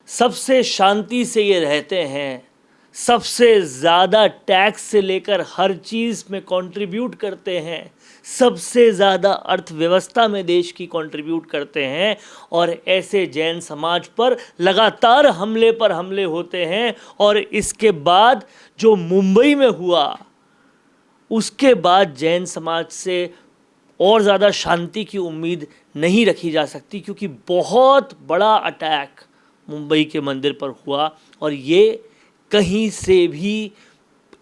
सबसे शांति से ये रहते हैं, सबसे ज़्यादा टैक्स से लेकर हर चीज़ में कंट्रीब्यूट करते हैं, सबसे ज़्यादा अर्थव्यवस्था में देश की कंट्रीब्यूट करते हैं, और ऐसे जैन समाज पर लगातार हमले पर हमले होते हैं। और इसके बाद जो मुंबई में हुआ, उसके बाद जैन समाज से और ज़्यादा शांति की उम्मीद नहीं रखी जा सकती, क्योंकि बहुत बड़ा अटैक मुंबई के मंदिर पर हुआ और ये कहीं से भी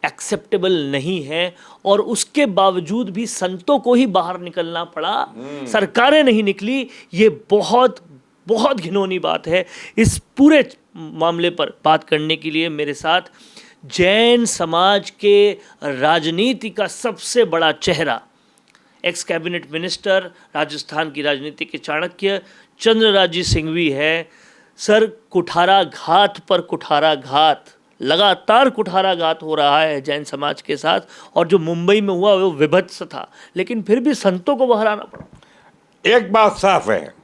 एक्सेप्टेबल नहीं है। और उसके बावजूद भी संतों को ही बाहर निकलना पड़ा, सरकारें नहीं निकली। ये बहुत बहुत घिनौनी बात है। इस पूरे मामले पर बात करने के लिए मेरे साथ जैन समाज के राजनीति का सबसे बड़ा चेहरा, एक्स कैबिनेट मिनिस्टर, राजस्थान की राजनीति के चाणक्य चंद्रराजी सिंघवी है। सर, कुठाराघात पर कुठाराघात, लगातार कुठाराघात हो रहा है जैन समाज के साथ, और जो मुंबई में हुआ वो विभत्स था, लेकिन फिर भी संतों को बाहर आना पड़ा। एक बात साफ है,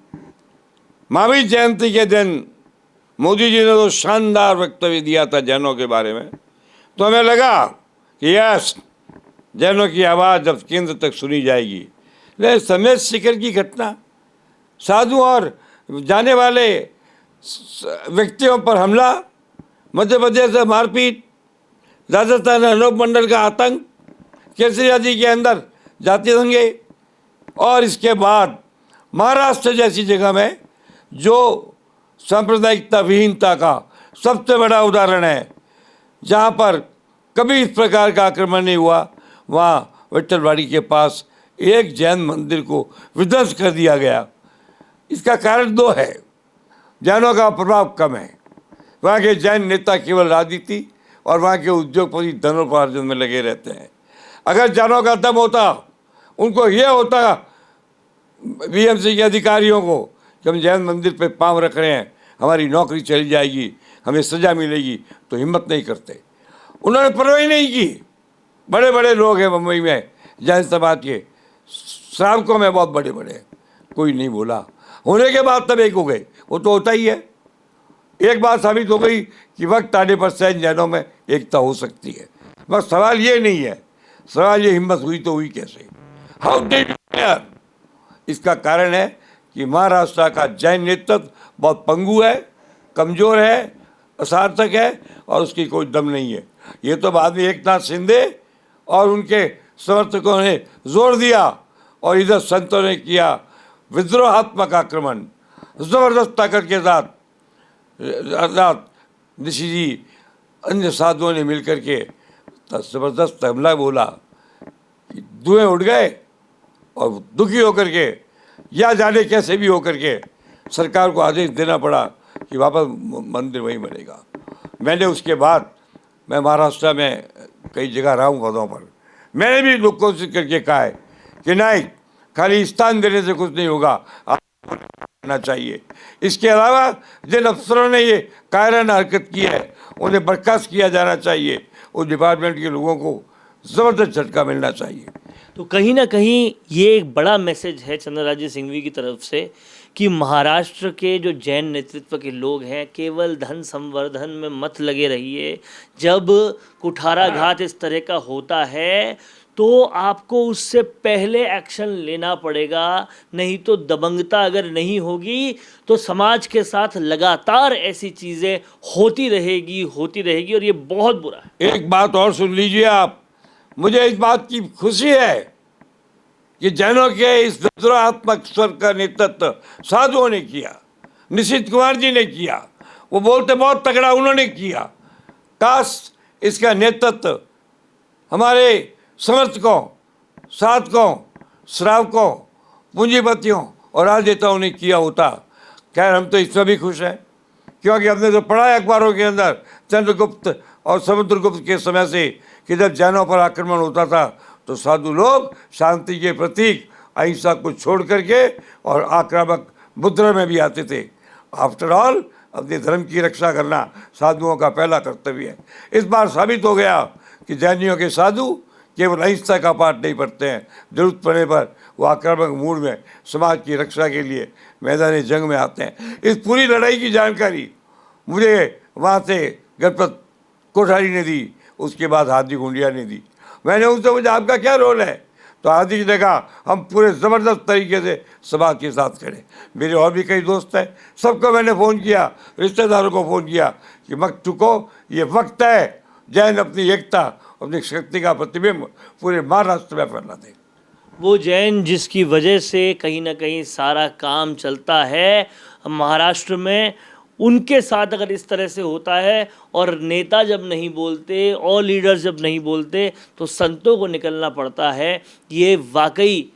महावीर जयंती के दिन मोदी जी ने तो शानदार वक्तव्य दिया था जैनों के बारे में, तो हमें लगा कि यस, जैनों की आवाज़ जब केंद्र तक सुनी जाएगी। लेकिन समेत शिखर की घटना, साधु और जाने वाले व्यक्तियों पर हमला, मध्य प्रदेश से मारपीट, राजस्थान अनूप मंडल का आतंक, केसरिया जी के अंदर जाति दंगे, और इसके बाद महाराष्ट्र जैसी जगह में जो सांप्रदायिकता विहीनता का सबसे बड़ा उदाहरण है, जहाँ पर कभी इस प्रकार का आक्रमण नहीं हुआ, वहाँ विट्ठलवाड़ी के पास एक जैन मंदिर को विध्वंस कर दिया गया। इसका कारण दो है, जैनों का प्रभाव कम है, वहाँ के जैन नेता केवल राजनीति और वहाँ के उद्योगपति धनोपार्जन में लगे रहते हैं। अगर जैनों का दम होता, उनको ये होता बीएमसी के अधिकारियों को कि हम जैन मंदिर पे पाँव रख रहे हैं, हमारी नौकरी चली जाएगी, हमें सज़ा मिलेगी, तो हिम्मत नहीं करते। उन्होंने परवाह नहीं की। बड़े बड़े लोग हैं मुंबई में जैन समाज के, श्रावकों में बहुत बड़े बड़े, कोई नहीं बोला। होने के बाद तब एक हो गए, वो तो होता ही है। एक बात साबित हो गई कि वक्त आने पर सैन जैनों में एकता हो सकती है। बस सवाल ये नहीं है, सवाल ये हिम्मत हुई तो हुई कैसे, हाउ डिड यू डेयर। इसका कारण है कि महाराष्ट्र का जैन नेतृत्व बहुत पंगु है, कमज़ोर है, असार्थक है, और उसकी कोई दम नहीं है। ये तो बाद में एकनाथ शिंदे और उनके समर्थकों ने जोर दिया, और इधर संतों ने किया विद्रोहात्मक आक्रमण, ज़बरदस्त ताकत के साथ ऋषि जी अन्य साधुओं ने मिलकर के ज़बरदस्त हमला बोला कि धुएं उड़ गए, और दुखी होकर के या जाने कैसे भी होकर के सरकार को आदेश देना पड़ा कि वापस मंदिर वहीं बनेगा। मैंने उसके बाद, मैं महाराष्ट्र में कई जगह रहा हूँ पदों पर, मैंने भी लोग कोशिश करके कहा है कि नहीं, खाली स्थान देने से कुछ नहीं होगा, करना चाहिए। इसके अलावा जिन अफसरों ने ये कायराना हरकत की है, उन्हें बर्खास्त किया जाना चाहिए। उस डिपार्टमेंट के लोगों को ज़बरदस्त झटका मिलना चाहिए। तो कहीं ना कहीं ये एक बड़ा मैसेज है चंद्रराजी सिंघवी की तरफ से कि महाराष्ट्र के जो जैन नेतृत्व के लोग हैं, केवल धन संवर्धन में मत लगे रहिए। जब कुठाराघात इस तरह का होता है तो आपको उससे पहले एक्शन लेना पड़ेगा, नहीं तो दबंगता अगर नहीं होगी तो समाज के साथ लगातार ऐसी चीज़ें होती रहेगी, और ये बहुत बुरा है। एक बात और सुन लीजिए आप, मुझे इस बात की खुशी है कि जैनों के इस विद्रोहात्मक स्वर का नेतृत्व साधुओं ने किया, निशित कुमार जी ने किया, वो बोलते बहुत तगड़ा उन्होंने किया। काश इसका नेतृत्व हमारे समर्थकों, साधकों, श्रावकों, पूंजीपतियों और राजनेताओं ने किया होता। खैर, हम तो इसमें भी खुश हैं, क्योंकि हमने तो पढ़ा है अखबारों के अंदर चंद्रगुप्त और समुद्रगुप्त के समय से कि जब जैनों पर आक्रमण होता था तो साधु लोग शांति के प्रतीक अहिंसा को छोड़ करके और आक्रामक मुद्रा में भी आते थे। आफ्टर ऑल, अपने धर्म की रक्षा करना साधुओं का पहला कर्तव्य है। इस बार साबित हो गया कि जैनियों के साधु केवल अहिंसा का पाठ नहीं पढ़ते हैं, जरूरत पड़ने पर वो आक्रामक मूड में समाज की रक्षा के लिए मैदान जंग में आते हैं। इस पूरी लड़ाई की जानकारी मुझे वहाँ से गणपत कोठारी ने दी, उसके बाद हार्दिक हुंडिया ने दी। मैंने उनसे पूछा आपका क्या रोल है, तो हार्दिक ने कहा हम पूरे ज़बरदस्त तरीके से समाज के साथ खड़े। मेरे और भी कई दोस्त हैं, सबको मैंने फ़ोन किया, रिश्तेदारों को फ़ोन किया कि मत चुको, ये वक्त है जैन अपनी एकता, अपनी शक्ति का प्रतिबिंब पूरे महाराष्ट्र में फैलाते। वो जैन जिसकी वजह से कहीं ना कहीं सारा काम चलता है महाराष्ट्र में, उनके साथ अगर इस तरह से होता है और नेता जब नहीं बोलते और लीडर जब नहीं बोलते तो संतों को निकलना पड़ता है। ये वाकई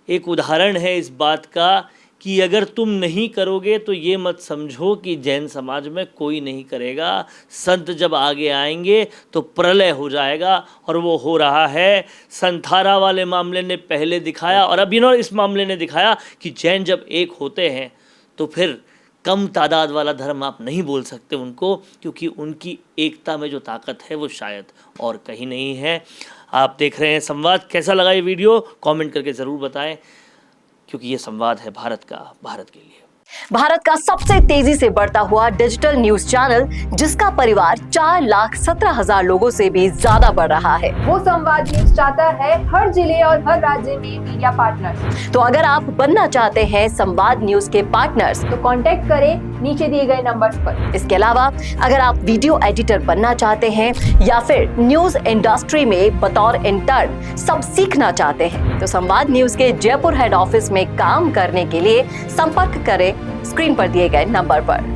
एक उदाहरण है इस बात का कि अगर तुम नहीं करोगे तो ये मत समझो कि जैन समाज में कोई नहीं करेगा। संत जब आगे आएंगे तो प्रलय हो जाएगा, और वो हो रहा है। संथारा वाले मामले ने पहले दिखाया और अब इस मामले ने दिखाया कि जैन जब एक होते हैं तो फिर कम तादाद वाला धर्म आप नहीं बोल सकते उनको, क्योंकि उनकी एकता में जो ताकत है वो शायद और कहीं नहीं है। आप देख रहे हैं संवाद। कैसा लगा ये वीडियो कमेंट करके ज़रूर बताएं, क्योंकि ये संवाद है भारत का, भारत के लिए। भारत का सबसे तेजी से बढ़ता हुआ डिजिटल न्यूज चैनल, जिसका परिवार 4,17,000 लोगों से भी ज्यादा बढ़ रहा है। वो संवाद न्यूज चाहता है हर जिले और हर राज्य में मीडिया पार्टनर्स। तो अगर आप बनना चाहते हैं संवाद न्यूज के पार्टनर्स, तो कांटेक्ट करें नीचे दिए गए नंबर्स पर। इसके अलावा अगर आप वीडियो एडिटर बनना चाहते हैं या फिर न्यूज इंडस्ट्री में बतौर इंटर्न सब सीखना चाहते हैं, तो संवाद न्यूज के जयपुर हेड ऑफिस में काम करने के लिए संपर्क करें स्क्रीन पर दिए गए नंबर पर।